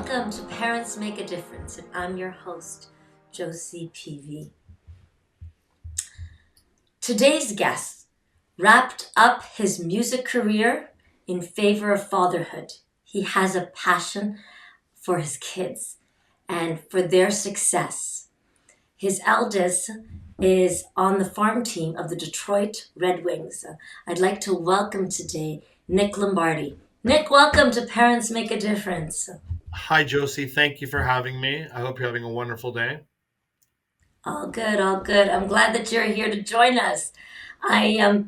Welcome to Parents Make a Difference, and I'm your host, Josie PV. Today's guest wrapped up his music career in favor of fatherhood. He has a passion for his kids and for their success. His eldest is on the farm team of the Detroit Red Wings. I'd like to welcome today Nick Lombardi. Nick, welcome to Parents Make a Difference. Hi, Josie. Thank you for having me. I hope you're having a wonderful day. All good, all good. I'm glad that you're here to join us. I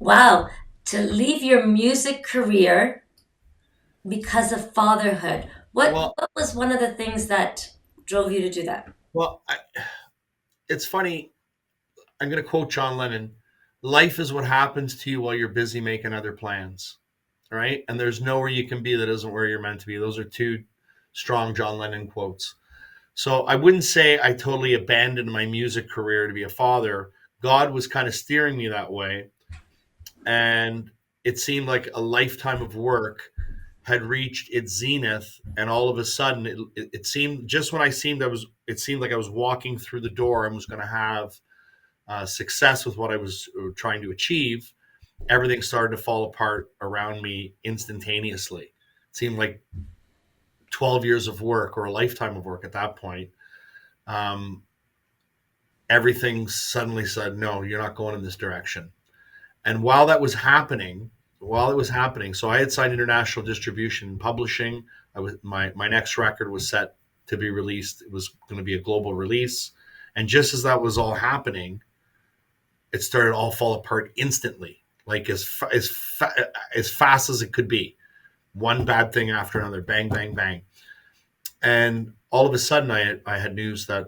wow, to leave your music career because of fatherhood. What Well, what was one of the things that drove you to do that? well, it's funny. I'm going to quote John Lennon: "Life is what happens to you while you're busy making other plans." Right? And there's nowhere you can be that isn't where you're meant to be. Those are two strong John Lennon quotes. So I wouldn't say I totally abandoned my music career to be a father. God was kind of steering me that way, and it seemed like a lifetime of work had reached its zenith, and all of a sudden it seemed, just when I seemed I was it seemed like I was walking through the door and was going to have success with what I was trying to achieve. Everything started to fall apart around me instantaneously. It seemed like 12 years of work, or a lifetime of work at that point. um, Everything suddenly said, no, you're not going in this direction. And while it was happening, so I had signed international distribution and publishing. My next record was set to be released. It was going to be a global release, and just as that was all happening, it started all fall apart instantly, like as fast as it could be. One bad thing after another, bang, bang, bang, and all of a sudden, I had news that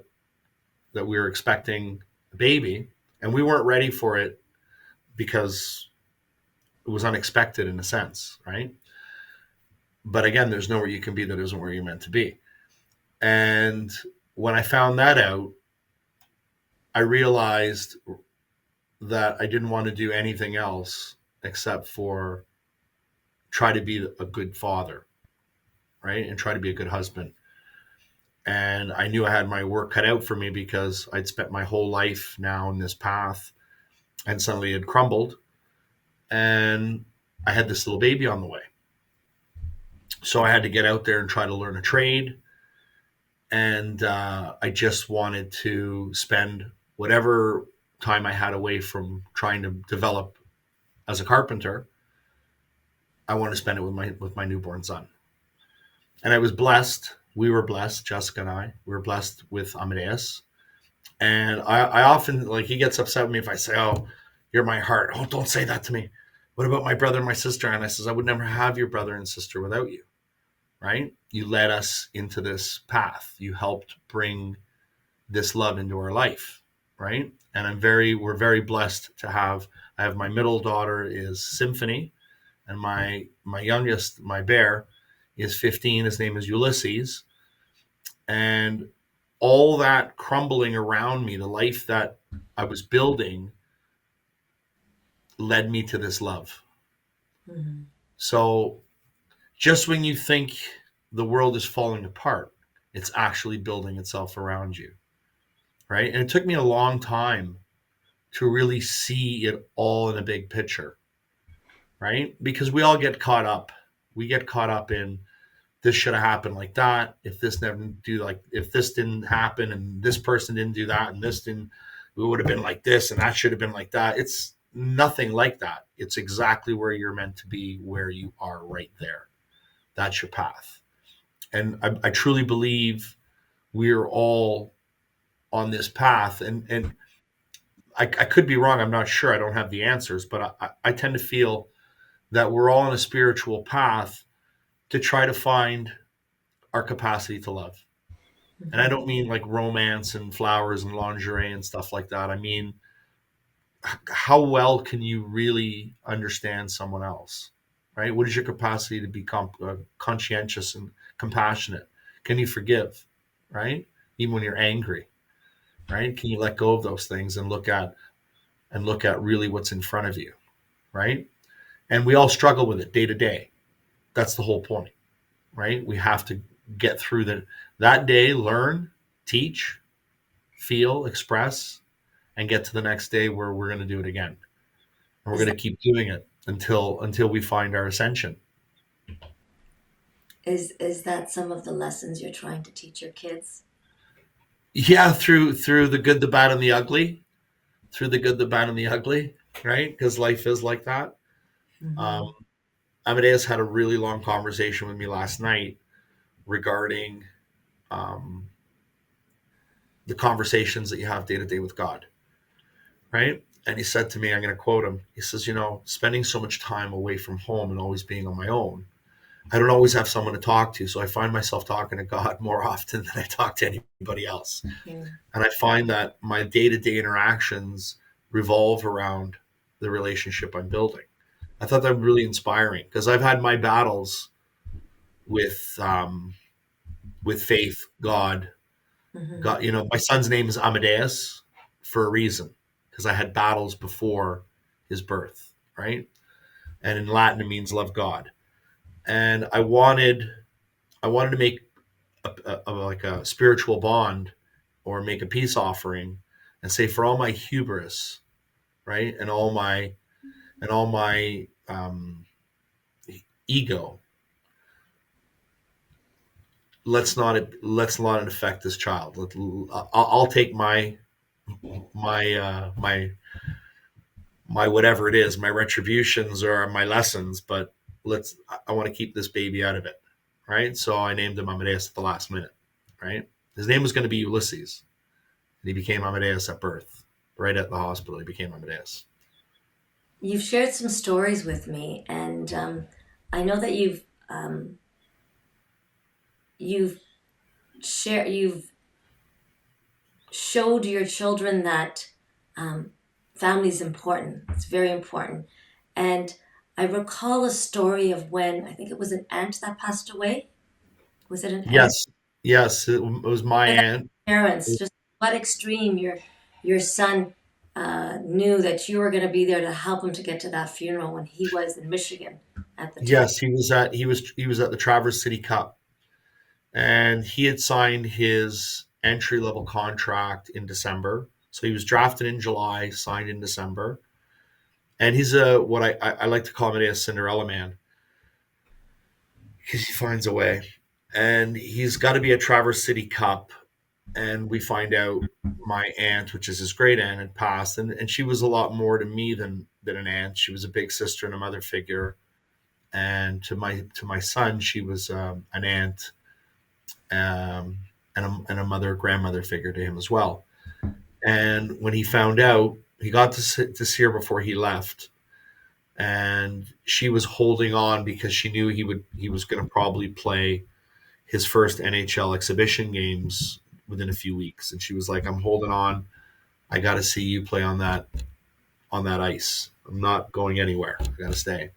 we were expecting a baby, and we weren't ready for it because it was unexpected in a sense, right? But again, there's nowhere you can be that isn't where you're meant to be. And when I found that out, I realized that I didn't want to do anything else except for try to be a good father, right? And try to be a good husband. And I knew I had my work cut out for me because I'd spent my whole life now in this path, and suddenly it had crumbled. And I had this little baby on the way. So I had to get out there and try to learn a trade. And I just wanted to spend whatever time I had away from trying to develop as a carpenter. I wanted to spend it with my newborn son. And I was blessed. We were blessed, Jessica and I. We were blessed with Amadeus. And I often, like, he gets upset with me if I say, "Oh, you're my heart." "Oh, don't say that to me. What about my brother and my sister?" And I says, "I would never have your brother and sister without you." Right? You led us into this path. You helped bring this love into our life, right? And we're very blessed to have. I have, my middle daughter is Symphony, and my youngest, my bear, is 15. His name is Ulysses. And all that crumbling around me, the life that I was building, led me to this love. Mhm. So just when you think the world is falling apart, it's actually building itself around you, right? And it took me a long time to really see it all in a big picture, right? Because we all get caught up. We get caught up in, this should have happened like that. If this didn't happen, and this person didn't do that, and this didn't, we would have been like this, and that should have been like that. It's nothing like that. It's exactly where you're meant to be, where you are right there. That's your path. And I truly believe we're all on this path. And I could be wrong. I'm not sure. I don't have the answers, but I tend to feel that we're all on a spiritual path to try to find our capacity to love. And I Mhm. don't mean like romance and flowers and lingerie and stuff like that. I mean, how well can you really understand someone else, right? What is your capacity to be conscientious and compassionate? Can you forgive, right? Even when you're angry, right? Can you let go of those things and look at really what's in front of you, right? And we all struggle with it day to day. That's the whole point, right? We have to get through that day, learn, teach, feel, express, and get to the next day where we're going to do it again. And we're Is going that to keep doing it until we find our ascension. is that some of the lessons you're trying to teach your kids? Yeah, through the good, the bad, and the ugly. Through the good, the bad, and the ugly, right? Because life is like that. Um, Mm-hmm. Amadeus had a really long conversation with me last night regarding um, the conversations that you have day to day with God, right? And he said to me, I'm going to quote him. He says, spending so much time away from home and always being on my own, I don't always have someone to talk to. So I find myself talking to God more often than I talk to anybody else. Mm. And I find that my day to day interactions revolve around the relationship I'm building. I thought that was really inspiring because I've had my battles with with faith, God. Mm-hmm. God, my son's name is Amadeus for a reason because I had battles before his birth, right? And in Latin it means love God. And I wanted to make like a spiritual bond or make a peace offering and say for all my hubris, right? And all my ego, let's not infect this child. I'll take my my whatever it is, my retributions or my lessons, but I want to keep this baby out of it, right? So I named him Amadeus at the last minute, right? His name was going to be Ulysses, and he became Amadeus at birth. Right at the hospital, he became Amadeus. You've shared some stories with me, and I know that you've you've showed your children that um, family is important. It's very important. And I recall a story of when I think it was an aunt that passed away. Was it an aunt? Yes, yes, it was my And that aunt. parents, just what extreme your son knew that you were going to be there to help him to get to that funeral when he was in Michigan at the time. Yes, he was at the Traverse City Cup, and he had signed his entry level contract in December. So he was drafted in July, signed in December, and he's a what I like to call him a Cinderella man because he finds a way, and he's got to be at Traverse City Cup. And we find out my aunt, which is his great aunt, had passed, and she was a lot more to me than an aunt. She was a big sister and a mother figure, and to my son, she was an aunt, and a mother grandmother figure to him as well. And when he found out, he got to see her before he left, and she was holding on because she knew he was going to probably play his first NHL exhibition games within a few weeks, and she was like, "I'm holding on. I got to see you play on that ice. I'm not going anywhere. I got to stay."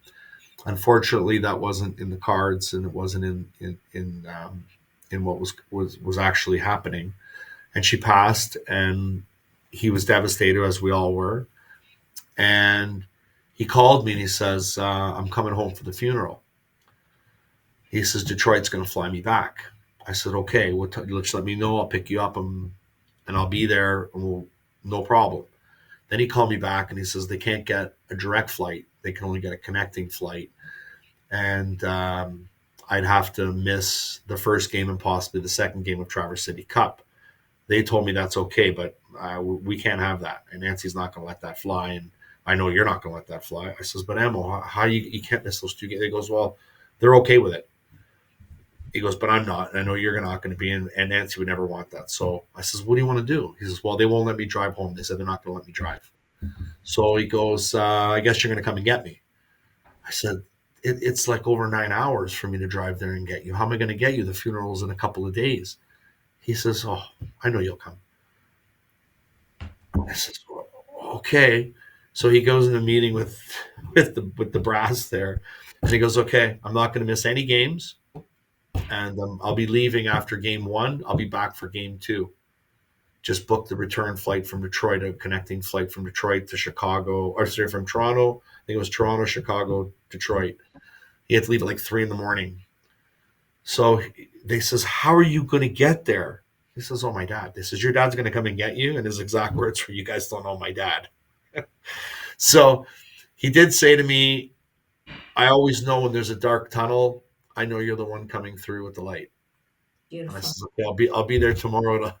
Unfortunately, that wasn't in the cards, and it wasn't in what was actually happening. And she passed, and he was devastated, as we all were. And he called me and he says, "I'm coming home for the funeral." He says, "Detroit's going to fly me back." I said, "Okay, just let me know. I'll pick you up, and I'll be there. And no problem." Then he called me back and he says they can't get a direct flight. They can only get a connecting flight. And I'd have to miss the first game and possibly the second game of Traverse City Cup. They told me that's okay, but we can't have that. And Nancy's not going to let that fly. And I know you're not going to let that fly. I says, "But Emma, how you can't miss those two games?" He goes, "Well, they're okay with it." He goes, "But I'm not. And I know you're not going to be in. And Nancy would never want that." So I says, "What do you want to do?" He says, "Well, they won't let me drive home. They said they're not going to let me drive." So he goes, "I guess you're going to come and get me." I said, it's like over 9 hours for me to drive there and get you. How am I going to get you? The funeral's in a couple of days. He says, "Oh, I know you'll come." I says, "Well, okay." So he goes in a meeting with the brass there, and he goes, "Okay, I'm not going to miss any games, and I'll be leaving after game one. I'll be back for game two. Just book the return flight from Detroit, a connecting flight from Detroit to Chicago, or sorry, from Toronto. I think it was Toronto, Chicago, Detroit. He had to leave at like 3 in the morning." So they says, how are you going to get there? He says, oh, my dad. They says, your dad's going to come and get you. And his exact words were, you guys don't know my dad. So he did say to me, I always know when there's a dark tunnel, I know you're the one coming through with the light. And I Beautiful. says, okay, I'll be there tomorrow.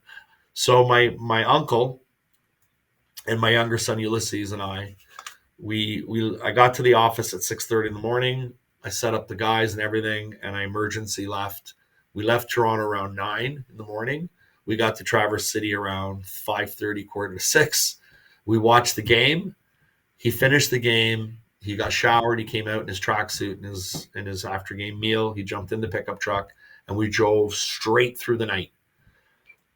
So my uncle and my younger son Ulysses and I got to the office at 6:30 in the morning. I set up the guys and everything, and I emergency left. We left Toronto around 9 in the morning. We got to Traverse City around 5:30, quarter to six. We watched the game. He finished the game. He got showered. He came out in his tracksuit and his after game meal. He jumped in the pickup truck, and we drove straight through the night.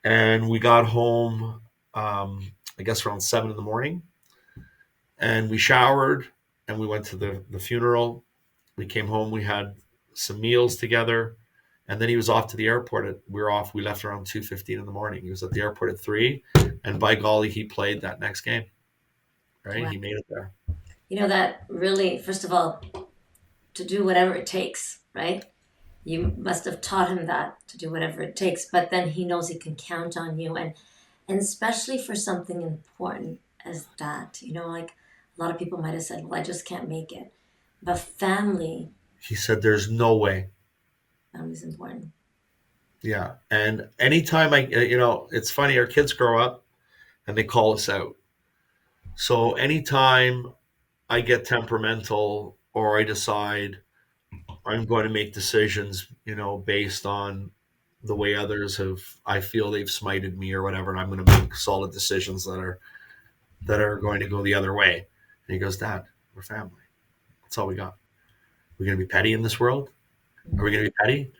And we got home, I guess around 7 in the morning, and we showered and we went to the funeral. We came home. We had some meals together, and then he was off to the airport. We were off. We left around 2:15 in the morning. He was at the airport at 3, and by golly, he played that next game. Right, Wow. he made it there. That really, first of all, to do whatever it takes, right? You must have taught him that to do whatever it takes, but then he knows he can count on you, and especially for something important as that, like a lot of people might have said, "Well, I just can't make it," but He said, "There's no way." family's important. Yeah, and anytime it's funny. Our kids grow up and they call us out. So anytime I get temperamental or I decide I'm going to make decisions, based on the way others I feel they've smited me or whatever, and I'm going to make solid decisions that are going to go the other way. And he goes, Dad, we're family. That's all we got. We're going to be petty in this world. Are we going to be petty?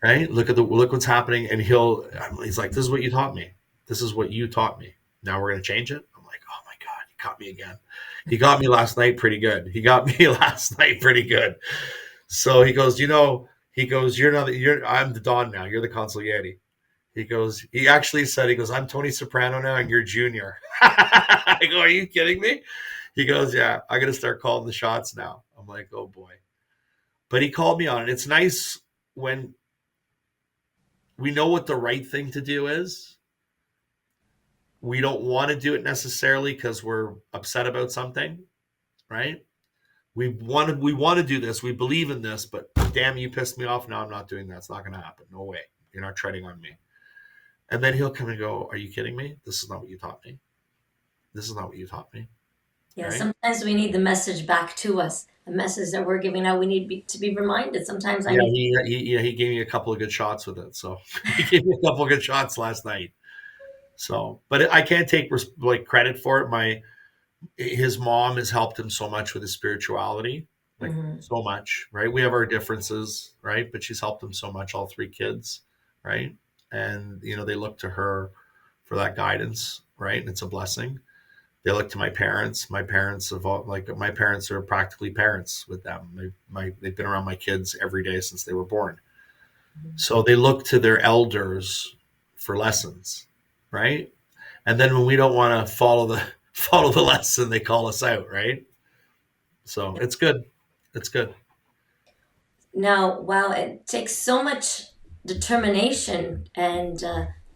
Right? Look what's happening. And he's like, this is what you taught me. This is what you taught me. Now we're going to change it. I'm like, oh my God, he caught me again. He got me last night pretty good. So I'm the Don now. You're the consigliere. He actually said, I'm Tony Soprano now and you're Junior. I go, are you kidding me? He goes, yeah, I got to start calling the shots now. I'm like, oh boy. But he called me on it. It's nice when we know what the right thing to do is. We don't want to do it necessarily because we're upset about something, right? We want to do this. We believe in this, but damn, you pissed me off. Now I'm not doing that. It's not going to happen. No way. You're not treading on me. And then he'll come and go, are you kidding me? This is not what you taught me. This is not what you taught me. Yeah, Right? sometimes we need the message back to us, the message that we're giving out. We need to be reminded. Sometimes I Yeah, need. he gave me a couple of good shots with it. So he gave me a couple of good shots last night. So, but I can't take credit for it. His mom has helped him so much with his spirituality, like Mhm. so much, right? We have our differences, right? But she's helped him so much, all three kids, right? And they look to her for that guidance, right? And it's a blessing. They look to my parents. My parents are practically parents with them. They've been around my kids every day since they were born. So they look to their elders for lessons, right? And then when we don't want to follow the lesson, they call us out, right? So it's good. It's good. Now, wow, it takes so much determination and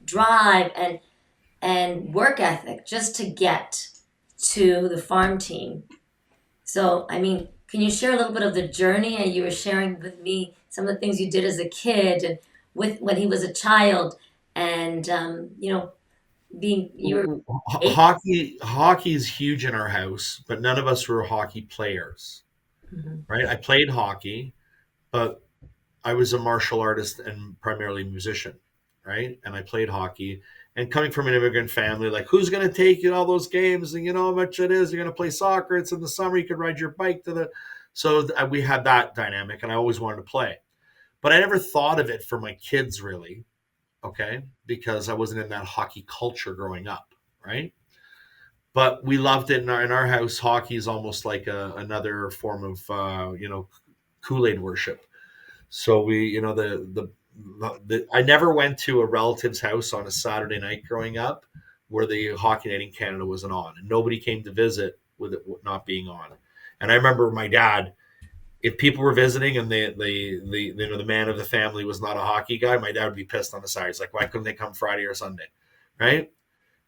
drive and work ethic just to get to the farm team. So, I mean, can you share a little bit of the journey? And you were sharing with me some of the things you did as a kid and with when he was a child, and being you were eight. Hockey is huge in our house, but none of us were hockey players, Mhm. right? I played hockey, but I was a martial artist and primarily musician, right? And I played hockey. And coming from an immigrant family, like who's going to take you to all those games? And you know how much it is. You're going to play soccer. It's in the summer. You could ride your bike to the. So we had that dynamic, and I always wanted to play, but I never thought of it for my kids really. Okay, because I wasn't in that hockey culture growing up, right? But we loved it in our house. Hockey is almost like another form of Kool Aid worship. So I never went to a relative's house on a Saturday night growing up where the Hockey Night in Canada wasn't on, and nobody came to visit with it not being on. And I remember my dad, if people were visiting and the man of the family was not a hockey guy, my dad would be pissed on the side. He's like, why couldn't they come Friday or Sunday, right?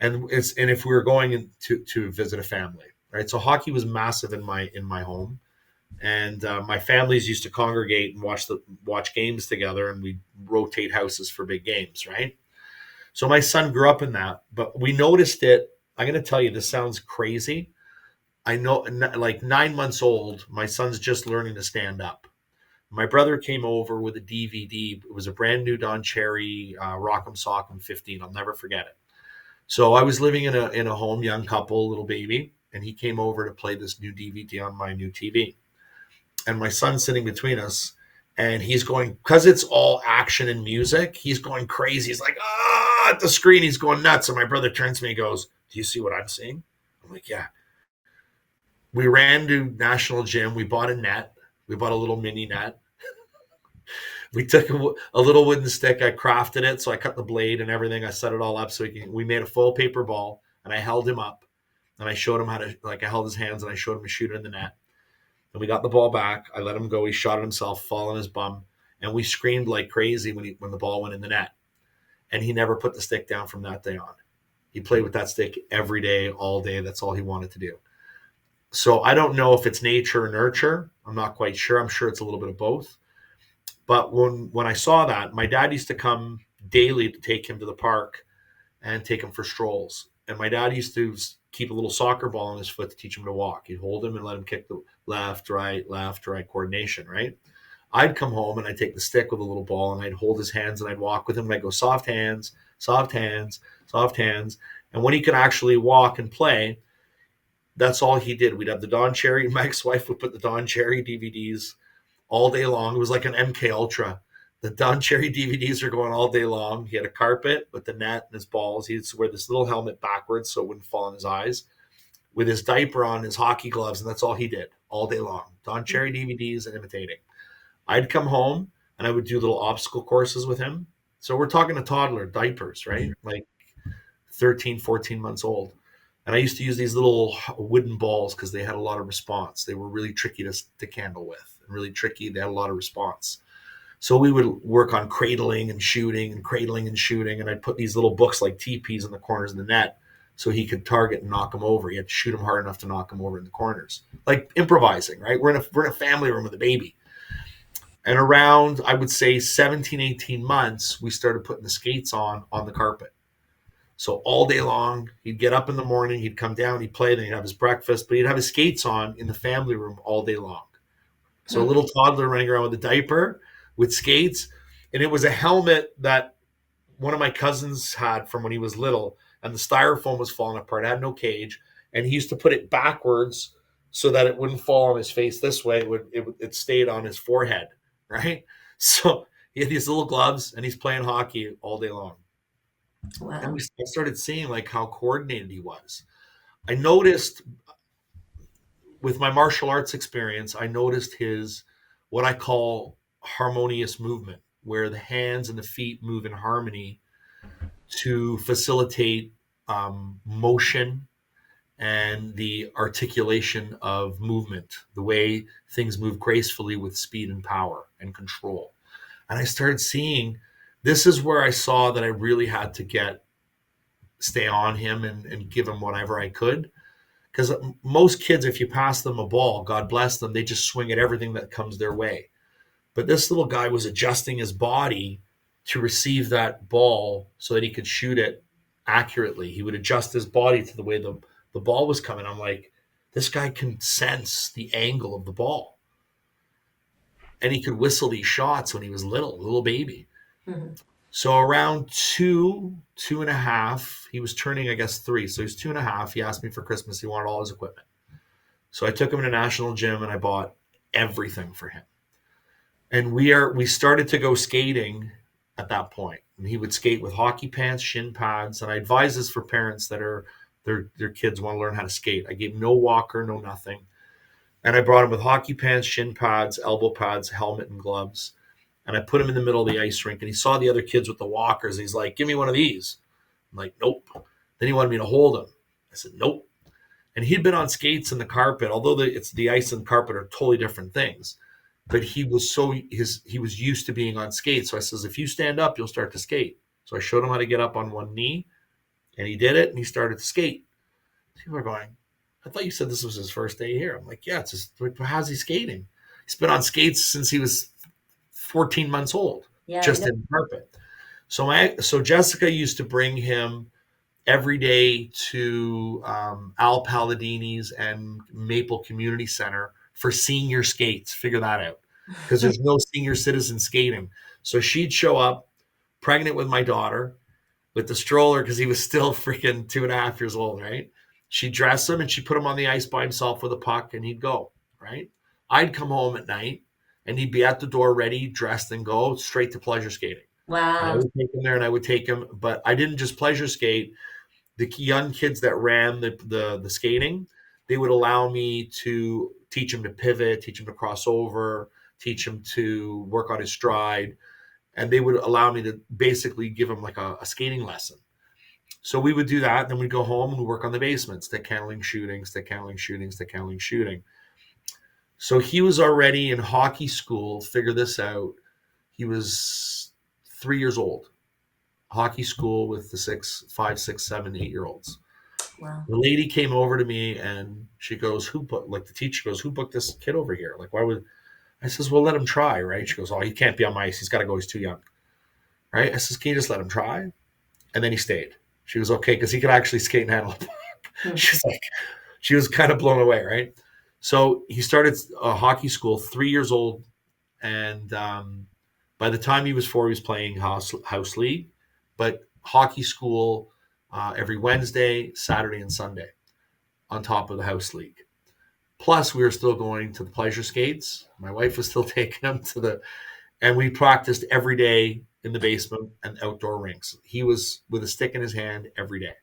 And if we were going to visit a family, right? So hockey was massive in my home, and my families used to congregate and watch games together, and we'd rotate houses for big games, right? So my son grew up in that, but we noticed it. I'm going to tell you, this sounds crazy. I know, like 9 months old, my son's just learning to stand up. My brother came over with a DVD. It was a brand new Don Cherry Rock'em Sock'em 15. I'll never forget it. So I was living in a home, young couple, little baby, and he came over to play this new DVD on my new TV. And my son's sitting between us, and he's going, because it's all action and music, he's going crazy. He's like, ah, at the screen, he's going nuts. And my brother turns to me and goes, do you see what I'm seeing? I'm like, yeah. We ran to National Gym. We bought a net. We bought a little mini net. We took a little wooden stick. I crafted it. So I cut the blade and everything. I set it all up so we made a full paper ball, and I held him up, and I showed him how to, like, I held his hands and I showed him to shoot it in the net. And we got the ball back. I let him go. He shot it himself, fall on his bum. And we screamed like crazy when the ball went in the net. And he never put the stick down from that day on. He played with that stick every day, all day. That's all he wanted to do. So I don't know if it's nature or nurture. I'm not quite sure. I'm sure it's a little bit of both. But when I saw that, my dad used to come daily to take him to the park and take him for strolls. And my dad used to keep a little soccer ball on his foot to teach him to walk. He'd hold him and let him kick the left, right coordination, right? I'd come home and I'd take the stick with a little ball and I'd hold his hands and I'd walk with him and I'd go soft hands, soft hands, soft hands. And when he could actually walk and play, that's all he did. We'd have the Don Cherry. My ex-wife would put the Don Cherry DVDs all day long. It was like an MK Ultra. The Don Cherry DVDs are going all day long. He had a carpet with the net and his balls. He used to wear this little helmet backwards so it wouldn't fall on his eyes, with his diaper on, his hockey gloves, and that's all he did all day long. Don Cherry DVDs and imitating. I'd come home and I would do little obstacle courses with him. So we're talking a toddler, diapers, right? Like 13, 14 months old. And I used to use these little wooden balls because they had a lot of response. They were really tricky to handle with, and really tricky. They had a lot of response. So we would work on cradling and shooting and cradling and shooting. And I'd put these little books like teepees in the corners of the net so he could target and knock him over. He had to shoot him hard enough to knock him over in the corners. Like improvising, right? We're in a family room with a baby. And around, I would say 17, 18 months, we started putting the skates on the carpet. So all day long, he'd get up in the morning, he'd come down, he'd play, then he'd have his breakfast, but he'd have his skates on in the family room all day long. So a little toddler running around with a diaper, with skates, and it was a helmet that one of my cousins had from when he was little, and the styrofoam was falling apart. It had no cage, and he used to put it backwards so that it wouldn't fall on his face this way. It stayed on his forehead, right? So he had these little gloves, and he's playing hockey all day long. And Wow. I started seeing like how coordinated he was. I noticed with my martial arts experience, I noticed his what I call harmonious movement, where the hands and the feet move in harmony to facilitate motion and the articulation of movement, the way things move gracefully with speed and power and control. And I started seeing this is where I saw that I really had to stay on him and give him whatever I could. Because most kids, if you pass them a ball, God bless them, they just swing at everything that comes their way. But this little guy was adjusting his body to receive that ball so that he could shoot it accurately. He would adjust his body to the way the ball was coming. I'm like, this guy can sense the angle of the ball. And he could whistle these shots when he was little, little baby. Mm-hmm. So around two and a half, he was turning, I guess, 3. So he's 2.5. He asked me for Christmas. He wanted all his equipment. So I took him to National Gym and I bought everything for him. And we started to go skating at that point. And he would skate with hockey pants, shin pads. And I advise this for parents that are their kids want to learn how to skate. I gave no walker, no nothing. And I brought him with hockey pants, shin pads, elbow pads, helmet, and gloves. And I put him in the middle of the ice rink. And he saw the other kids with the walkers. And he's like, give me one of these. I'm like, nope. Then he wanted me to hold him. I said, nope. And he'd been on skates in the carpet, although the ice and carpet are totally different things. but he was used to being on skates. So I says, if you stand up, you'll start to skate. So I showed him how to get up on one knee, and he did it, and he started to skate. People are going, I thought you said this was his first day here. I'm like, yeah, it's just like, how's he skating? He's been on skates since he was 14 months old, Yeah, I just know. in carpet. So Jessica used to bring him every day to Al Palladini's and Maple Community Center for senior skates. Figure that out, because there's no senior citizen skating. So she'd show up pregnant with my daughter with the stroller because he was still freaking 2.5 years old, right? She'd dress him and she'd put him on the ice by himself with a puck and he'd go, right? I'd come home at night and he'd be at the door ready, dressed, and go straight to pleasure skating. And I Wow. would take him there and I would take him, but I didn't just pleasure skate. The young kids that ran the skating, they would allow me to teach him to pivot, teach him to cross over, teach him to work on his stride, and they would allow me to basically give him like a skating lesson. So we would do that, and then we'd go home and we'd work on the basement, stick handling, shooting, stick handling, shooting, stick handling, shooting. So he was already in hockey school. Figure this out. He was 3 years old. Hockey school with the 5, 6, 7, 8 year olds. Wow. The lady came over to me and she goes, "Who put like the teacher goes, who booked this kid over here? Like, why would?" I says, "Well, let him try, right?" She goes, "Oh, he can't be on my ice. He's got to go. He's too young." Right? I says, "Can you just let him try?" And then he stayed. She was okay because he could actually skate and handle a puck. Hmm. She's like, she was kind of blown away, right? So he started hockey school, 3 years old, and by the time he was 4, he was playing house league, but hockey school every Wednesday, Saturday, and Sunday on top of the house league. Plus, we were still going to the pleasure skates. My wife was still taking him to the, and we practiced every day in the basement and outdoor rinks. He was with a stick in his hand every day.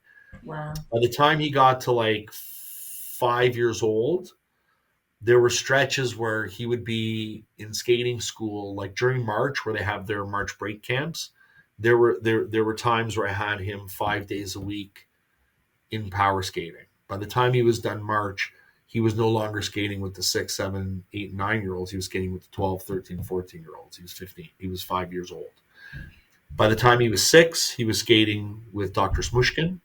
Wow. By the time he got to like 5 years old, there were stretches where he would be in skating school, like during March, where they have their March break camps. There were times where I had him 5 days a week in power skating. By the time he was done March, he was no longer skating with the 6, 7, 8, 9 year olds. He was skating with the 12, 13, 14 year olds. He was 15. He was 5 years old. By the time he was 6, he was skating with Dr. Smushkin,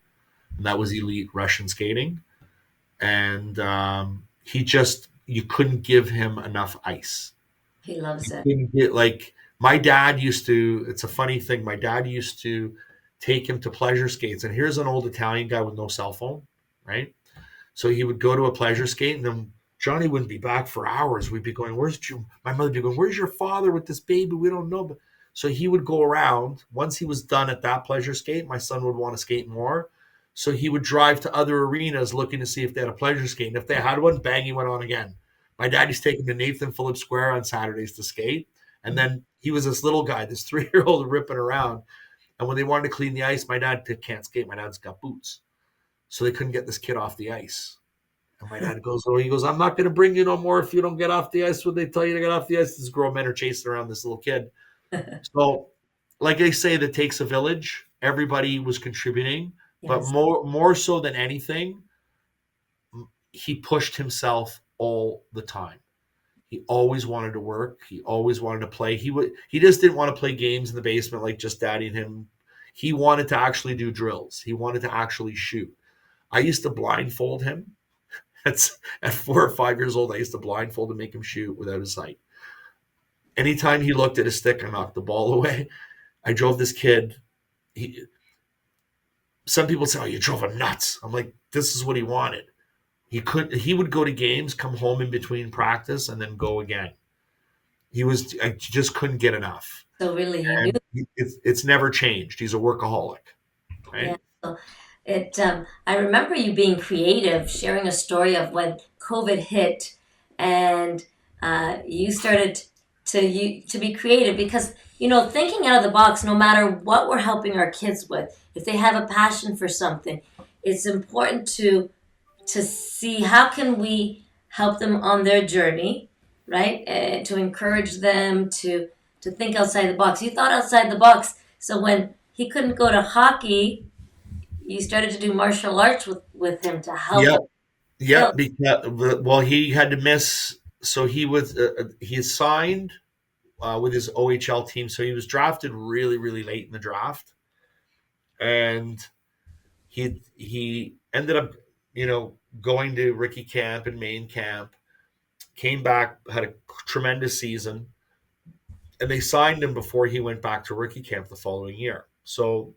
and that was elite Russian skating. And he just, you couldn't give him enough ice. He loves You it. couldn't get, like, my dad used to, it's a funny thing, my dad used to take him to pleasure skates. And here's an old Italian guy with no cell phone, right? So he would go to a pleasure skate, and then Johnny wouldn't be back for hours. We'd be going, "Where's you?" My mother'd be going, "Where's your father with this baby? We don't know." But so he would go around. Once he was done at that pleasure skate, my son would want to skate more. So he would drive to other arenas looking to see if they had a pleasure skate. And if they had one, bang, he went on again. My dad used to take him to Nathan Phillips Square on Saturdays to skate. And then he was this little guy, this 3 year old ripping around. And when they wanted to clean the ice, my dad can't skate. My dad's got boots. So they couldn't get this kid off the ice. And my dad goes, "Oh, he goes, I'm not going to bring you no more if you don't get off the ice when they tell you to get off the ice." These grown men are chasing around this little kid. So, like they say, that takes a village. Everybody was contributing, but Yes. more so than anything, he pushed himself all the time. He always wanted to work. He always wanted to play. He just didn't want to play games in the basement like just daddy and him. He wanted to actually do drills. He wanted to actually shoot. I used to blindfold him. At 4 or 5 years old, I used to blindfold and make him shoot without his sight. Anytime he looked at his stick, I knocked the ball away. I drove this kid. He, some people say, "Oh, you drove him nuts." I'm like, this is what he wanted. He would go to games, come home in between practice, and then go again. I just couldn't get enough. So really, he knew. And it's never changed. He's a workaholic, Yeah. right? So I remember you being creative, sharing a story of when COVID hit, and you started to be creative because thinking out of the box. No matter what we're helping our kids with, if they have a passion for something, it's important to see how can we help them on their journey, right? And to encourage them to think outside the box. You thought outside the box, so when he couldn't go to hockey, you started to do martial arts with him to help Yep. him build. Yep. Because, well, he had to miss So he signed with his OHL team. So he was drafted really, really late in the draft, and he ended up, going to rookie camp and main camp. Came back, had a tremendous season, and they signed him before he went back to rookie camp the following year. So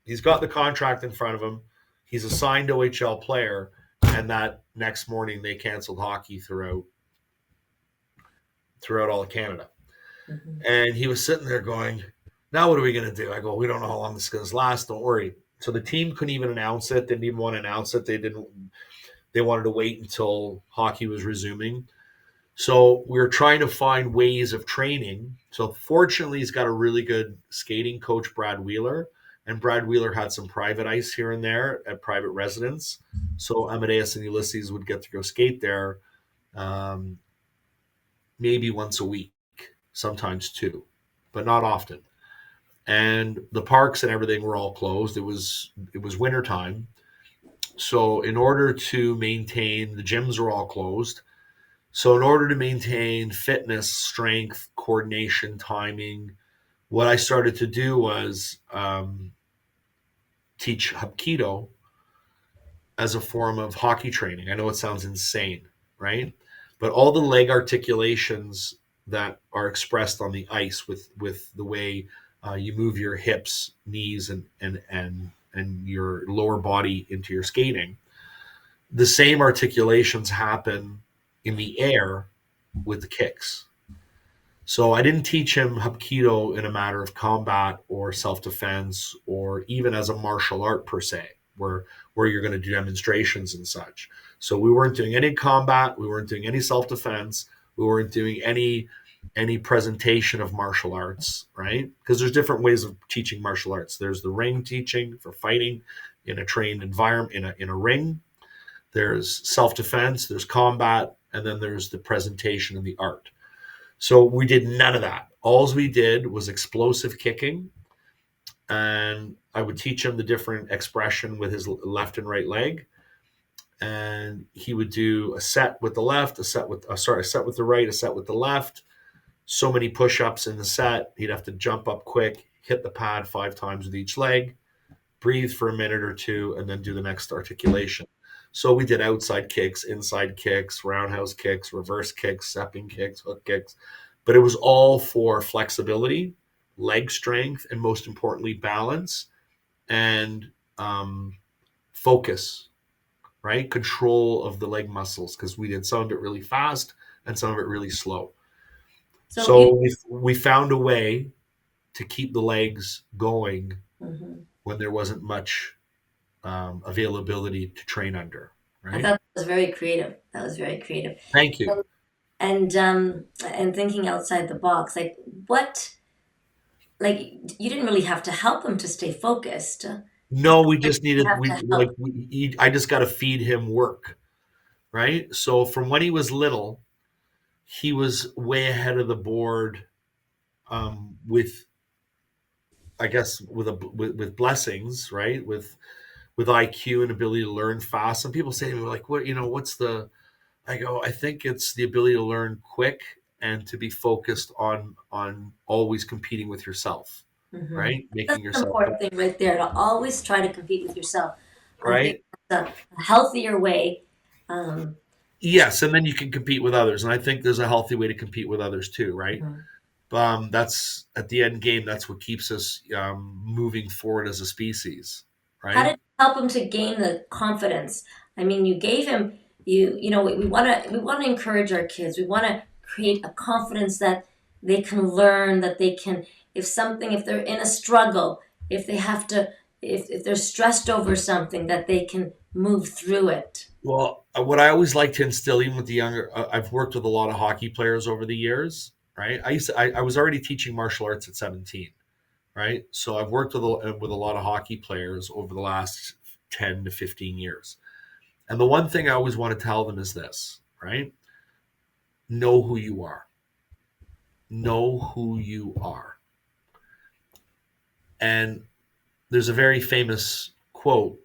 he's got the contract in front of him. He's a signed OHL player, and that next morning they canceled hockey throughout all of Canada. Mhm. And he was sitting there going, "Now what are we going to do?" I go, "We don't know how long this is going to last. Don't worry." So the team couldn't even announce it. Didn't even want to announce it. They didn't. They wanted to wait until hockey was resuming. So we were trying to find ways of training. So fortunately, he's got a really good skating coach, Brad Wheeler, and Brad Wheeler had some private ice here and there at private residence. So Amadeus and Ulysses would get to go skate there, um, maybe once a week, sometimes two, but not often. And the parks and everything were all closed. It was winter time. So in order to maintain, the gyms were all closed. So, in order to maintain fitness, strength, coordination, timing, what I started to do was teach Hapkido as a form of hockey training. I know it sounds insane, right? But all the leg articulations that are expressed on the ice with the way you move your hips, knees, and your lower body into your skating, the same articulations happen in the air with the kicks. So I didn't teach him Hapkido in a matter of combat or self-defense or even as a martial art per se, where you're going to do demonstrations and such. So we weren't doing any combat, we weren't doing any self-defense, we weren't doing any presentation of martial arts, right? Because there's different ways of teaching martial arts. There's the ring teaching for fighting in a trained environment in a ring. There's self-defense, there's combat, and then there's the presentation and the art. So we did none of that. All we did was explosive kicking, and I would teach him the different expression with his left and right leg, and he would do a set with the left, a set with the right, a set with the left. So many push-ups in the set. He'd have to jump up quick, hit the pad 5 times with each leg, breathe for a minute or two, and then do the next articulation. So we did outside kicks, inside kicks, roundhouse kicks, reverse kicks, stepping kicks, hook kicks. But it was all for flexibility, leg strength, and most importantly, balance and focus, right? Control of the leg muscles, because we did some of it really fast and some of it really slow. So you, So we found a way to keep the legs going Mhm. when there wasn't much availability to train under, I right? thought that was very creative. That was very creative. Thank you. And thinking outside the box, like what, like you didn't really have to help him to stay focused. No, we Like just you needed have we to like help. I just got to feed him work, right? So from when he was little, he was way ahead of the board with I guess with blessings, right? With IQ and ability to learn fast. Some people say to me like, what's the I go, I think it's the ability to learn quick and to be focused on always competing with yourself, Hmm. right? That's Making an yourself important thing right there, to always try to compete with yourself. I think right. that's a healthier way. Um, Yes, and then you can compete with others, and I think there's a healthy way to compete with others too, right? Mhm. That's at the end game. That's what keeps us moving forward as a species, How did right? you help him to gain the confidence? I mean, you gave him, we want to encourage our kids. We want to create a confidence that they can learn, that they can, if they're in a struggle, if they have to, if they're stressed over something, that they can move through it. Well, what I always like to instill, even with the younger, I've worked with a lot of hockey players over the years, right? I was already teaching martial arts at 17, right? So I've worked with a lot of hockey players over the last 10 to 15 years. And the one thing I always want to tell them is this, right? Know who you are. Know who you are. And there's a very famous quote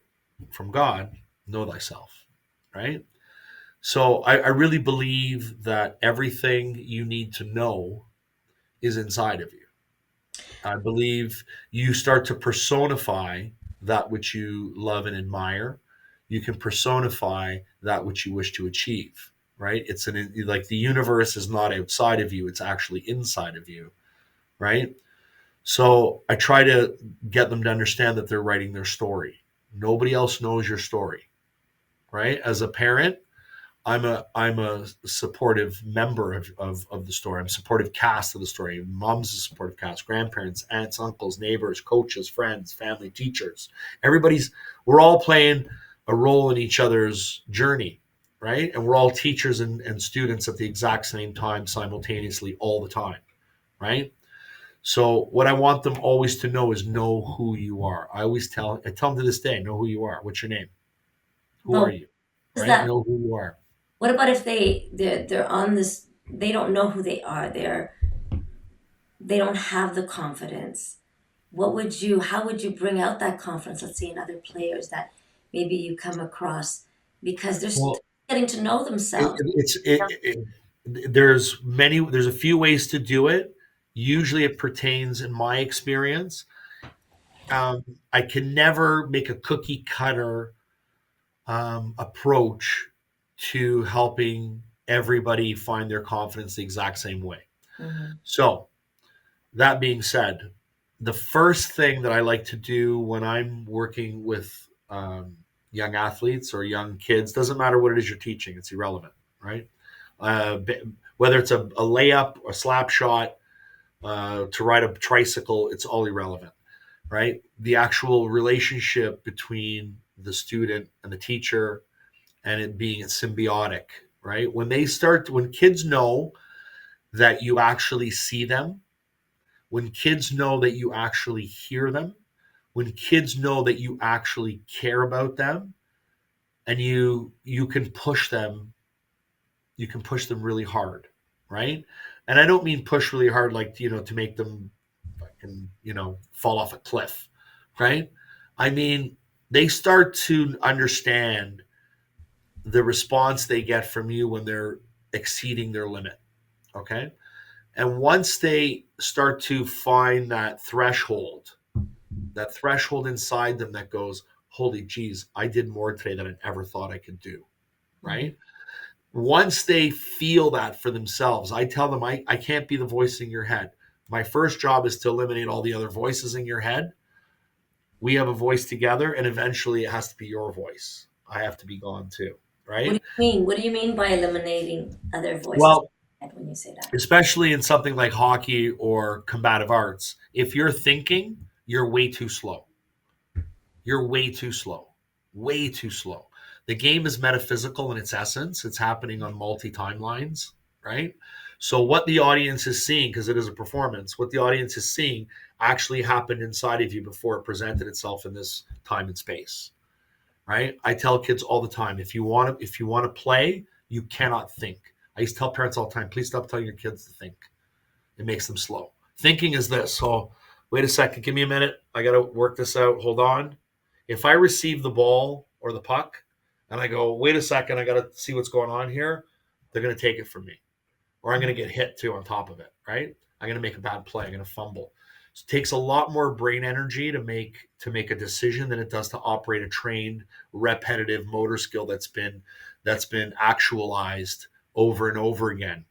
from God, know thyself, right? So I really believe that everything you need to know is inside of you. I believe you start to personify that which you love and admire. You can personify that which you wish to achieve, right? It's like the universe is not outside of you, it's actually inside of you, right? So I try to get them to understand that they're writing their story. Nobody else knows your story, right? As a parent, I'm a supportive member of the story. I'm a supportive cast of the story. Mom's a supportive cast, grandparents, aunts, uncles, neighbors, coaches, friends, family, teachers. Everybody's we're all playing a role in each other's journey, right? And we're all teachers and students at the exact same time, simultaneously, all the time, right? So what I want them always to know is know who you are. I tell them to this day, know who you are. What's your name? Who are But you? is Right? that Know who you are. what about if they're on this, they don't know who they are. They don't have the confidence. What would you how would you bring out that confidence, let's say in other players that maybe you come across, because they're still Well, getting to know it, themselves. it's there's a few ways to do it. Usually, it pertains, in my experience. I can never make a cookie cutter approach to helping everybody find their confidence the exact same way. Mm-hmm. So, that being said, the first thing that I like to do when I'm working with young athletes or young kids, doesn't matter what it is you're teaching, it's irrelevant, right? Uh, Whether it's a layup, a slap shot, to ride a tricycle, it's all irrelevant, right? The actual relationship between the student and the teacher and it being symbiotic, right? When kids know that you actually see them, when kids know that you actually hear them, when kids know that you actually care about them, and you can push them, you can push them really hard, right? And I don't mean push really hard like to make them fucking fall off a cliff, right? I mean they start to understand the response they get from you when they're exceeding their limit, okay? And once they start to find that threshold inside them that goes, holy geez, I did more today than I ever thought I could do, Mm-hmm. right? Once they feel that for themselves, I tell them, I can't be the voice in your head. My first job is to eliminate all the other voices in your head. We have a voice together, and eventually it has to be your voice. I have to be gone too, What do right? you mean? What do you mean by eliminating other voices Well, when you say that? especially in something like hockey or combative arts, if you're thinking, you're way too slow. You're way too slow. Way too slow. The game is metaphysical in its essence. It's happening on multi timelines, right? So what the audience is seeing, because it is a performance, what the audience is seeing actually happened inside of you before it presented itself in this time and space, right? I tell kids all the time, if you want to play, you cannot think. I used to tell parents all the time, please stop telling your kids to think. It makes them slow. Thinking is this. So wait a second, give me a minute. I got to work this out. Hold on. If I receive the ball or the puck and I go, wait a second, I got to see what's going on here, they're going to take it from me. Or I'm going to get hit too on top of it, right? I'm going to make a bad play. I'm going to fumble. So it takes a lot more brain energy to make a decision than it does to operate a trained, repetitive motor skill that's been actualized over and over again,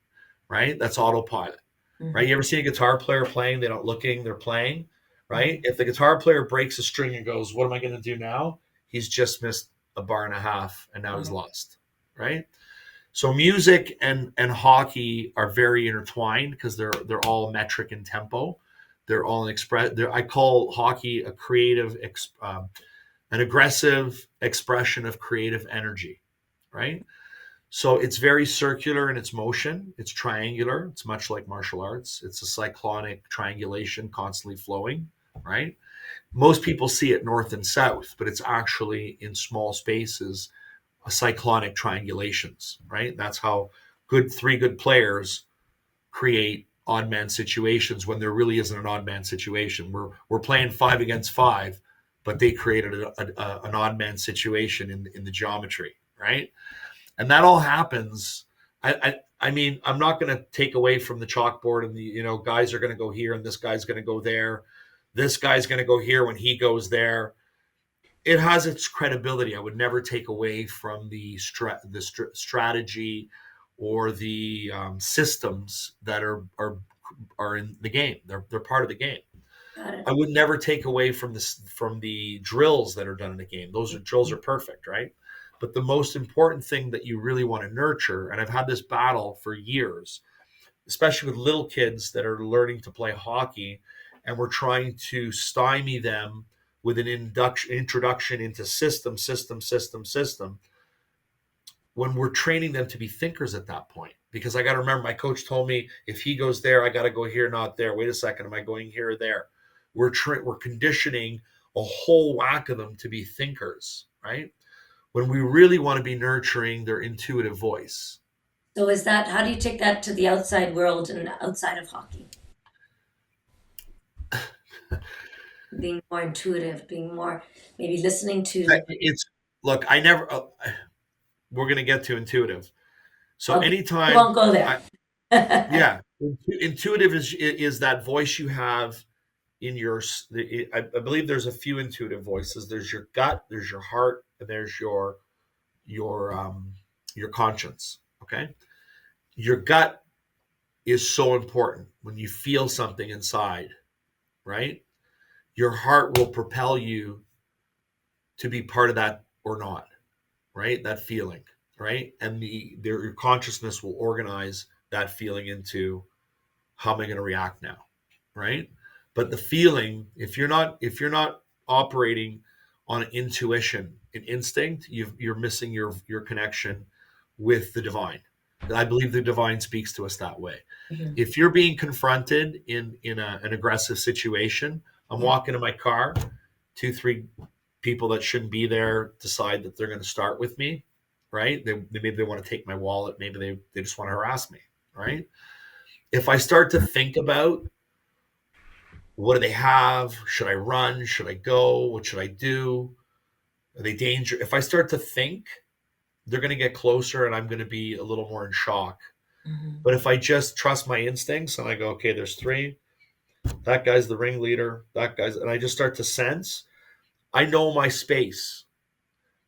right? That's autopilot, Mm-hmm. right? You ever see a guitar player playing? They're not looking, they're playing, Mm-hmm. right? If the guitar player breaks a string and goes, "What am I going to do now?" He's just missed a bar and a half, and now he's Uh-huh. lost, right? So music and hockey are very intertwined because they're all metric in tempo. They're all an express. I call hockey a an aggressive expression of creative energy, right? So it's very circular in its motion. It's triangular. It's much like martial arts. It's a cyclonic triangulation, constantly flowing, right? Most people see it north and south, but it's actually in small spaces, cyclonic triangulations, right? That's how three good players create odd man situations when there really isn't an odd man situation. We're playing 5 against 5, but they created an odd man situation in the geometry, right? And that all happens. I mean, I'm not going to take away from the chalkboard and the, guys are going to go here and this guy's going to go there. This guy's going to go here when he goes there. It has its credibility. I would never take away from strategy or the systems that are in the game. They're part of the game. Got it. I would never take away from the drills that are done in the game. Those drills are perfect, right? But the most important thing that you really want to nurture, and I've had this battle for years, especially with little kids that are learning to play hockey, and we're trying to stymie them with an introduction into system, when we're training them to be thinkers at that point. Because I got to remember, my coach told me if he goes there, I got to go here, not there. Wait a second, am I going here or there? We're conditioning a whole whack of them to be thinkers, right? When we really want to be nurturing their intuitive voice. So is that, how do you take that to the outside world and outside of hockey? Being more intuitive, being more, maybe listening to, It's look, I never. We're going to get to intuitive. So okay, we anytime, won't go there. I, yeah, intuitive is that voice you have in your. I believe there's a few intuitive voices. There's your gut, there's your heart, and there's your conscience. Okay, your gut is so important when you feel something inside, right? Your heart will propel you to be part of that or not, right? That feeling, right? And your consciousness will organize that feeling into how am I going to react now, right? But the feeling, if you're not operating on intuition and instinct, you're missing your connection with the divine. I believe the divine speaks to us that way. Mhm. If you're being confronted an aggressive situation, I'm Yeah. walking in my car, two, three people that shouldn't be there decide that they're going to start with me, right? Maybe they want to take my wallet, maybe they just want to harass me, right? If I start to think about what do they have, should I run, should I go, what should I do, are they danger? If I start to think, they're going to get closer and I'm going to be a little more in shock. Mhm. But if I just trust my instincts and I go, okay, there's three, that guy's the ringleader, and I just start to sense, I know my space.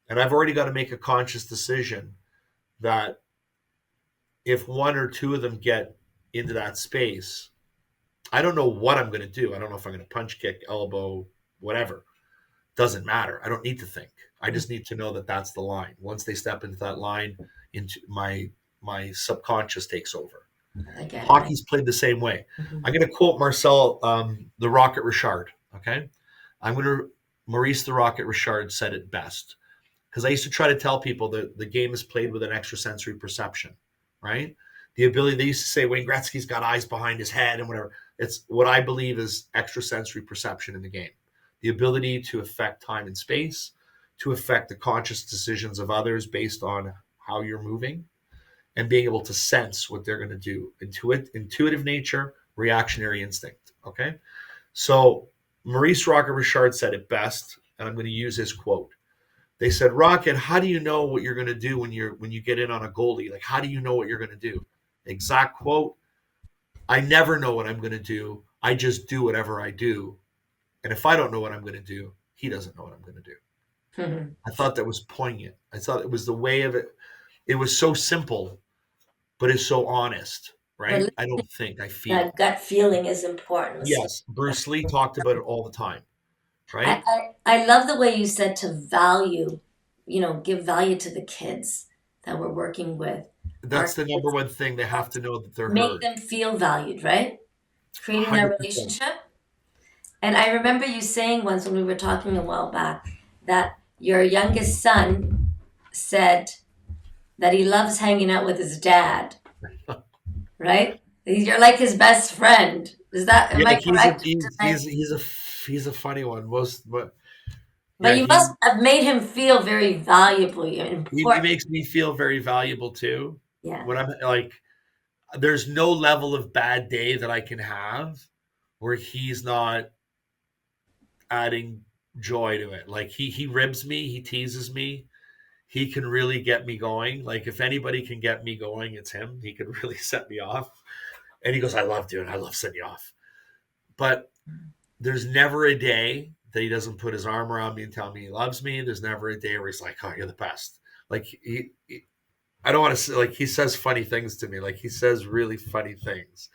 And I've already got to make a conscious decision that if one or two of them get into that space, I don't know what I'm going to do. I don't know if I'm going to punch, kick, elbow, whatever. Doesn't matter. I don't need to think. I just need to know that that's the line. Once they step into that line, into my subconscious takes over. I get it. Hockey's played the same way. Mhm. I'm going to quote Marcel, the Rocket Richard. Okay, I'm going to Maurice the Rocket Richard said it best, because I used to try to tell people that the game is played with an extrasensory perception, right? The ability, they used to say Wayne Gretzky's got eyes behind his head and whatever. It's what I believe is extrasensory perception in the game. The ability to affect time and space, to affect the conscious decisions of others based on how you're moving, and being able to sense what they're going to do. Intuitive nature, reactionary instinct. Okay. So Maurice Rocket Richard said it best, and I'm going to use his quote. They said, Rocket, how do you know what you're going to do when you get in on a goalie? Like, how do you know what you're going to do? Exact quote. I never know what I'm going to do. I just do whatever I do. And if I don't know what I'm going to do, he doesn't know what I'm going to do. Mhm. I thought that was poignant. I thought it was the way of it. It was so simple, but it's so honest, But right? I don't think, I that feel. gut feeling is important. Listen, Yes, Bruce Lee talked about it all the time, right? I love the way you said to value, give value to the kids that we're working with. Our That's the number kids, one thing. They have to know that they're make heard. them feel valued, right? Creating that 100%. relationship. And I remember you saying once when we were talking a while back that your youngest son said that he loves hanging out with his dad, right? You're like his best friend. Is that, am Yeah, I correct? he's a funny one. But But yeah, you must have made him feel very valuable and he important. makes me feel very valuable too. Yeah. When I'm like, there's no level of bad day that I can have where he's not adding joy to it. Like he ribs me, he teases me, he can really get me going. Like if anybody can get me going, it's him. He can really set me off. And he goes, I love setting you off. But there's never a day that he doesn't put his arm around me and tell me he loves me. There's never a day where he's like, "Oh, you're the best." Like I don't want to say, like he says funny things to me. Like he says really funny things,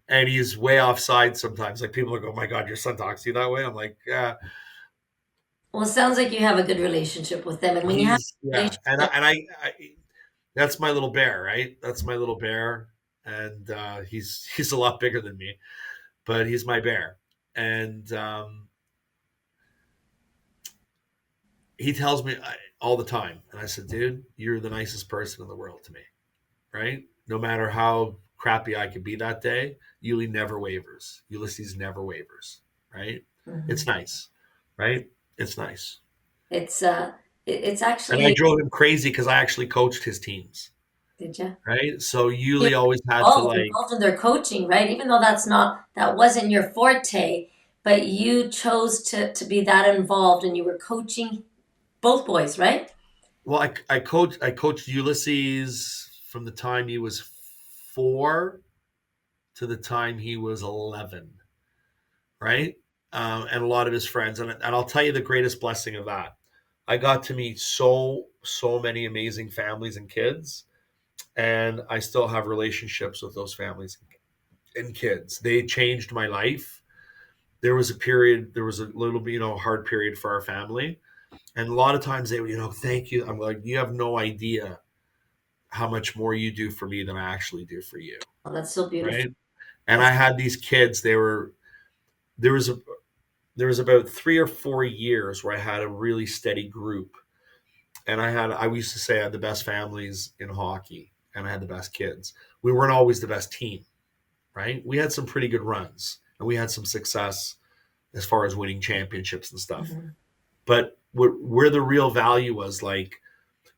and he's way offside sometimes. Like people are going, "Oh my God, your son talks to you that way." I'm like, yeah, Well, it sounds like you have a good relationship with them, and when you have he's a yeah, and relationship, I that's my little bear, right? That's my little bear, and he's a lot bigger than me, but he's my bear, and he tells me all the time, and I said, dude, you're the nicest person in the world to me, right? No matter how crappy I could be that day, Yuli never wavers. Ulysses never wavers, right? It's Mhm. nice, right? It's nice. It's it's And I actually, drove him crazy because I actually coached his teams, did you? right? So You're Yuli always had to like, involved in their coaching, right? Even though that wasn't your forte, but you chose to be that involved, and you were coaching both boys, right? well, I coached Ulysses from the time he was 4 to the time he was 11, right? And a lot of his friends. And I'll tell you the greatest blessing of that. I got to meet so many amazing families and kids, and I still have relationships with those families and kids. They changed my life. There was a little bit, hard period for our family. And a lot of times they would, thank you. I'm like, you have no idea how much more you do for me than I actually do for you. Oh, that's so beautiful. Right. And That's I had these kids, there was a, there was about 3 or 4 years where I had a really steady group. And I used to say I had the best families in hockey and I had the best kids. We weren't always the best team, right? We had some pretty good runs and we had some success as far as winning championships and stuff. mhm. But where the real value was, like,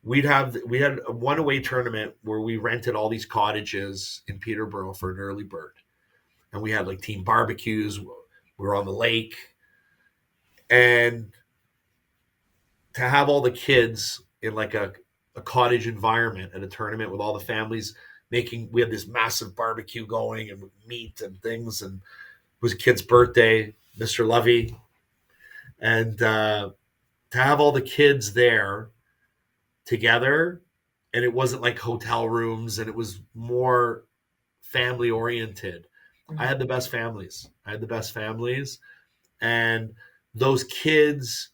we had a one away tournament where we rented all these cottages in Peterborough for an early bird. And we had like team barbecues. We were on the lake. And to have all the kids in like a cottage environment at a tournament with all the families we had this massive barbecue going and meat and things, and it was a kid's birthday, Mr. Lovey, and to have all the kids there together, and it wasn't like hotel rooms, and it was more family oriented. I Mhm. had the best families. I had the best families, and those kids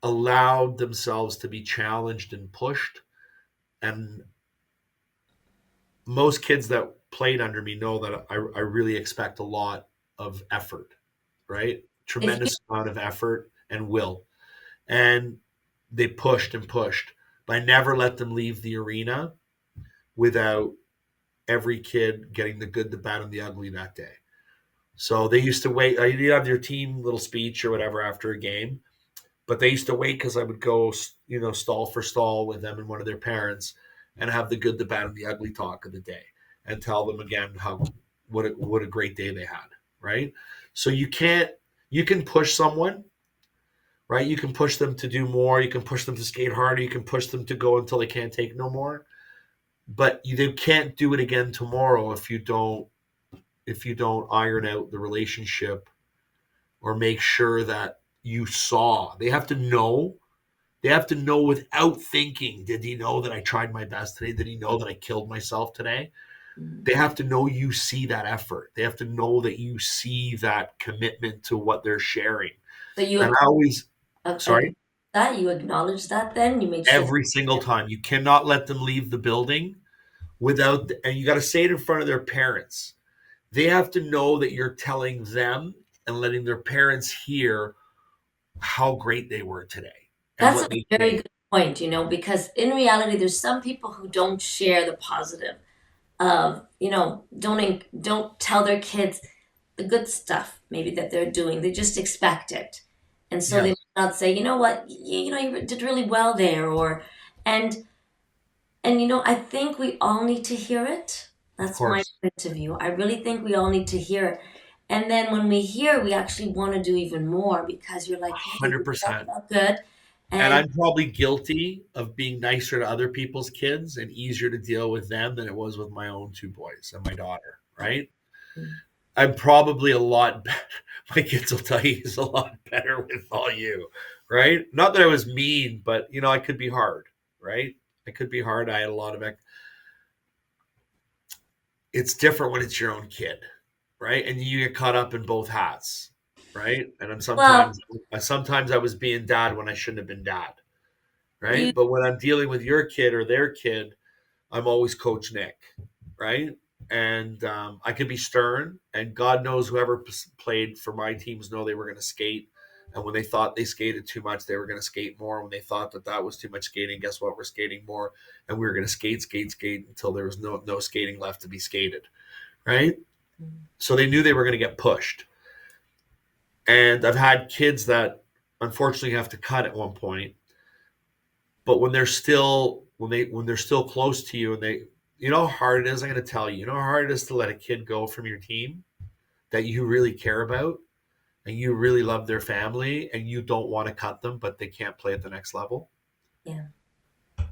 allowed themselves to be challenged and pushed. And most kids that played under me know that I really expect a lot of effort, right? If you Tremendous amount of effort and will. And they pushed and pushed, but I never let them leave the arena without every kid getting the good, the bad, and the ugly that day. So they used to wait. You'd have your team little speech or whatever after a game, but they used to wait because I would go, stall for stall with them and one of their parents, and have the good, the bad, and the ugly talk of the day, and tell them again how what a great day they had. Right. So you can push someone, right? You can push them to do more. You can push them to skate harder. You can push them to go until they can't take no more. But they can't do it again tomorrow if you don't iron out the relationship or make sure that you saw. They have to know without thinking, did he know that I tried my best today? Did he know that I killed myself today? mhm. They have to know you see that effort. They have to know that you see that commitment to what they're sharing. So you And I always, okay, sorry, that you acknowledge that, then you make sure. every single time. You cannot let them leave the building and you got to say it in front of their parents. They have to know that you're telling them and letting their parents hear how great they were today and That's what a they very did. good point, because in reality, there's some people who don't share the positive of, don't tell their kids the good stuff maybe that they're doing. They just expect it. And so they Yes, might not say, you know what, you did really well there, and I think we all need to hear it. of That's my course. point of view. I really think we all need to hear it. And then when we hear, we actually want to do even more because you're like, hey, this 100%. felt good. And And I'm probably guilty of being nicer to other people's kids and easier to deal with them than it was with my own two boys and my daughter, right? I'm probably a lot better. My kids will tell you he's a lot better with all you, right? Not that I was mean, but I could be hard, right? I could be hard. I had a lot of it's different when it's your own kid, right? And you get caught up in both hats, right? And I'm well, sometimes I was being dad when I shouldn't have been dad, you right? But when I'm dealing with your kid or their kid, I'm always Coach Nick, right? And I can be stern, and God knows whoever played for my teams know they were going to skate. And when they thought they skated too much, they were going to skate more. When they thought that was too much skating, guess what? We're skating more, and we were going to skate until there was no skating left to be skated, right? So they knew they were going to get pushed. And I've had kids that unfortunately have to cut at one point, but when they're still close to you and how hard it is. I'm going to tell you, how hard it is to let a kid go from your team that you really care about and you really love their family and you don't want to cut them, but they can't play at the next level. yeah.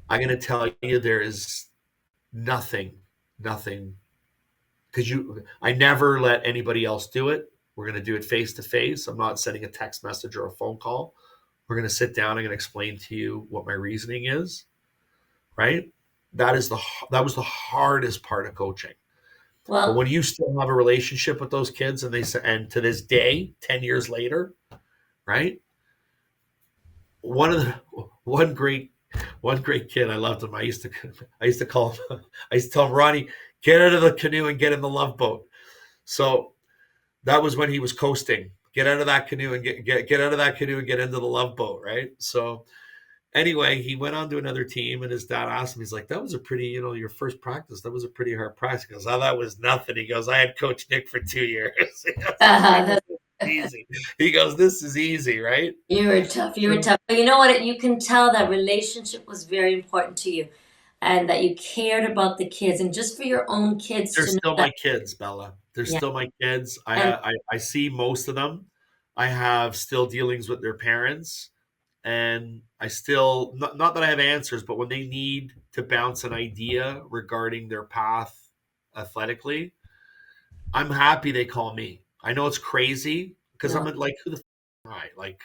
I'm going to tell you there is nothing, because I never let anybody else do it. We're going to do it face to face. I'm not sending a text message or a phone call. We're going to sit down. I'm going to explain to you what my reasoning is, right? That was the hardest part of coaching. But Well, when you still have a relationship with those kids and and to this day, 10 years later, right? One of the one great kid, I loved him. I used to call him I used to tell him, Ronnie, get out of the canoe and get in the love boat. So that was when he was coasting. Get out of that canoe and get out of that canoe and get into the love boat, right? So anyway, he went on to another team, and his dad asked him, he's like, that was a pretty, your first practice. That was a pretty hard practice. He goes, oh, that was nothing. He goes, I had Coach Nick for 2 years. He goes, this practice that's, was easy. He goes, this is easy, right? you were tough. You were So tough. But you know what? You can tell that relationship was very important to you and that you cared about the kids and just for your own kids they're to know still that. my kids, Bella. They're Yeah. still my kids. And I see most of them. I have still dealings with their parents. And I still, not that I have answers, but when they need to bounce an idea regarding their path athletically, I'm happy they call me. I know it's crazy because I'm no. like, who the am I? Like,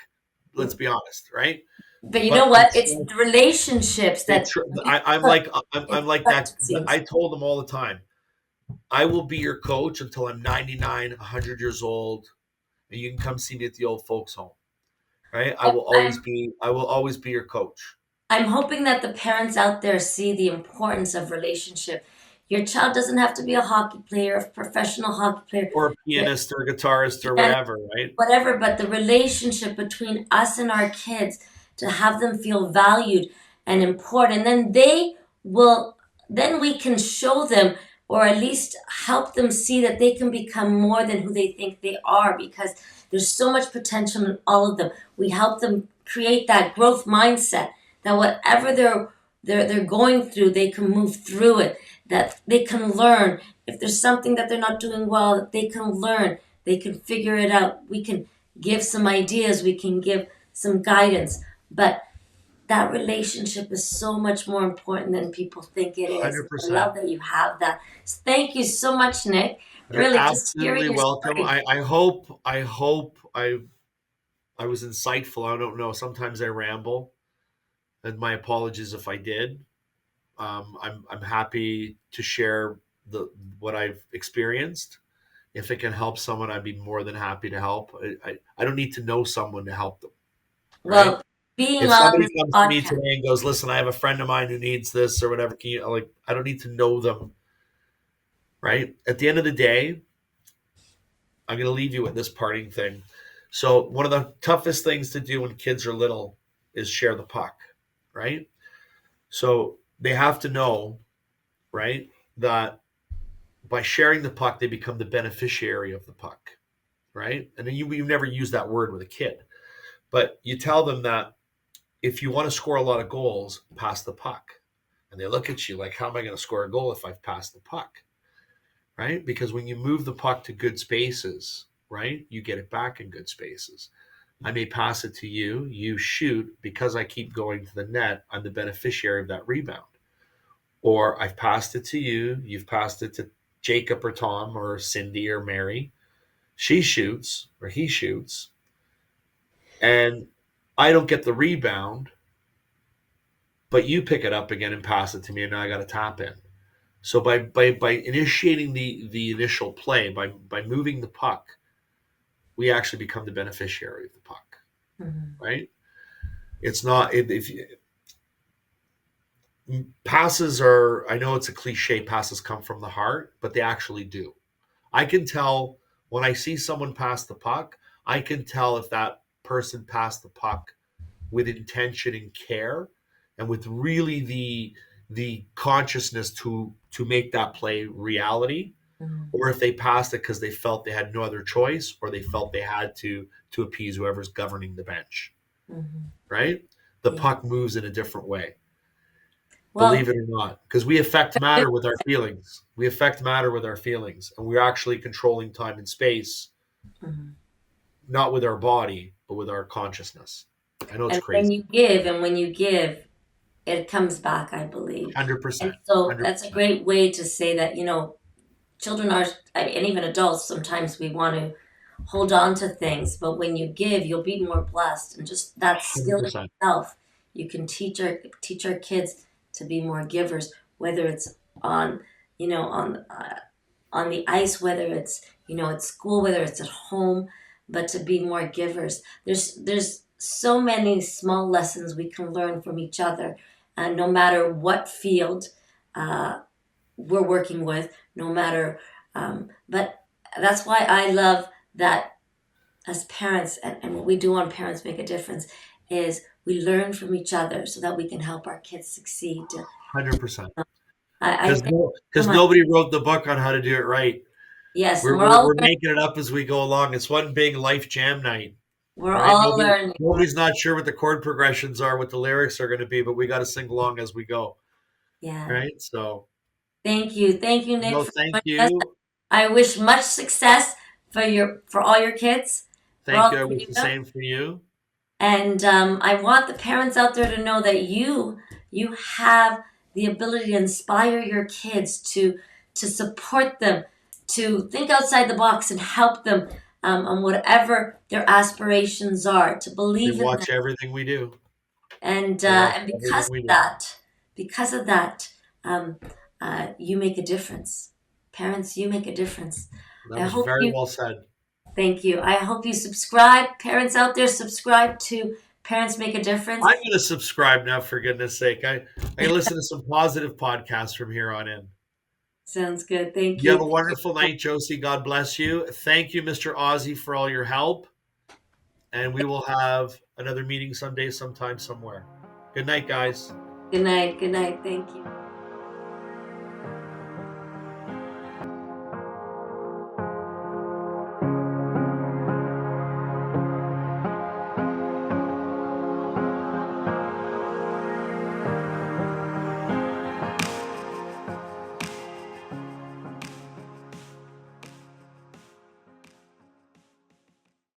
let's be honest, right? But you know But what? It's the relationships that you I'm put. like I'm It's like that. such it seems. I told them all the time, I will be your coach until I'm 99, 100 years old, and you can come see me at the old folks home. Right? I'm I will always be your coach. I'm hoping that the parents out there see the importance of relationship. Your child doesn't have to be a hockey player, a professional hockey player. Or a pianist or a guitarist or Yeah, whatever, right? whatever, but the relationship between us and our kids to have them feel valued and important. Then will, then we can show them or at least help them see that they can become more than who they think they are because there's so much potential in all of them. We help them create that growth mindset that whatever they're going through, they can move through it, that they can learn. If there's something that they're not doing well, that they can learn, they can figure it out. We can give some ideas, we can give some guidance. But that relationship is so much more important than people think it is. I 100%. love that you have that. So thank you so much, Nick. You're Really, just hearing absolutely your welcome. story. I hope I was insightful. I don't know. Sometimes I ramble, and my apologies if I did. I'm happy to share the what I've experienced. If it can help someone, I'd be more than happy to help. I don't need to know someone to help them, right? Well, being If on somebody this comes to me podcast, today and goes, "Listen, I have a friend of mine who needs this or whatever," I don't need to know them, right? At the end of the day, I'm going to leave you with this parting thing. So, one of the toughest things to do when kids are little is share the puck, right? So, they have to know, right, that by sharing the puck, they become the beneficiary of the puck, right? And then you never use that word with a kid, but you tell them that if you want to score a lot of goals, pass the puck. And they look at you like, how am I going to score a goal if I've passed the puck? Right? Because when you move the puck to good spaces, right, you get it back in good spaces. I may pass it to you, you shoot. Because I keep going to the net, I'm the beneficiary of that rebound. Or I've passed it to you, you've passed it to Jacob or Tom or Cindy or Mary. She shoots or he shoots, and I don't get the rebound, but you pick it up again and pass it to me, and now I got to tap in. So by initiating the initial play, by moving the puck, we actually become the beneficiary of the puck, Mhm. right? It's not if passes are. I know it's a cliche. Passes come from the heart, but they actually do. I can tell when I see someone pass the puck. I can tell if that person passed the puck with intention and care, and with really the consciousness to make that play reality, Mhm. or if they passed it because they felt they had no other choice, or they felt they had to appease whoever's governing the bench, Mhm. right? The Yeah. puck moves in a different way, Well, believe it or not, because we affect matter with our feelings. We affect matter with our feelings, and we're actually controlling time and space, mhm. not with our body, but with our consciousness. I know it's And when crazy. you give, it comes back, I believe. And 100%. so that's a 100%. great way to say that, children are, and even adults, sometimes we want to hold on to things, but when you give, you'll be more blessed. And just that skill in 100%. itself, you can teach our kids to be more givers, whether it's on, on the ice, whether it's at school, whether it's at home, but to be more givers. There's so many small lessons we can learn from each other, and no matter what field uh, we're working with, no matter. But that's why I love that as parents, and what we do on Parents Make a Difference is we learn from each other so that we can help our kids succeed. 100%. I Because think so much. nobody wrote the book on how to do it right. Yes, and We're, we're we're, all we're making it up as we go along. It's one big life jam night, we're right? all learning. Nobody's not sure what the chord progressions are, what the lyrics are going to be, but we got to sing along as we go, Yeah. right? So, Thank you, Nick, no, for thank joining us. you. I wish much success for all your kids, for Thank all you. I three wish of the them. same for you. And I want the parents out there to know that you have the ability to inspire your kids to support them, to think outside the box and help them on whatever their aspirations are, to They believe in them. watch everything we do. And They watch because everything of we do. that, because of that, um, you make a difference. Parents, you make a difference. That I was hope very you well said. Thank you. I hope you subscribe. Parents out there, subscribe to Parents Make a Difference. I'm going to subscribe now, for goodness sake. I can listen to some positive podcasts from here on in. Sounds good. Thank You have you. a wonderful night, Josie. God bless you. Thank you, Mr. Ozzy, for all your help. And we will have another meeting someday, sometime, somewhere. Good night, guys. Good night. Good night. Thank you.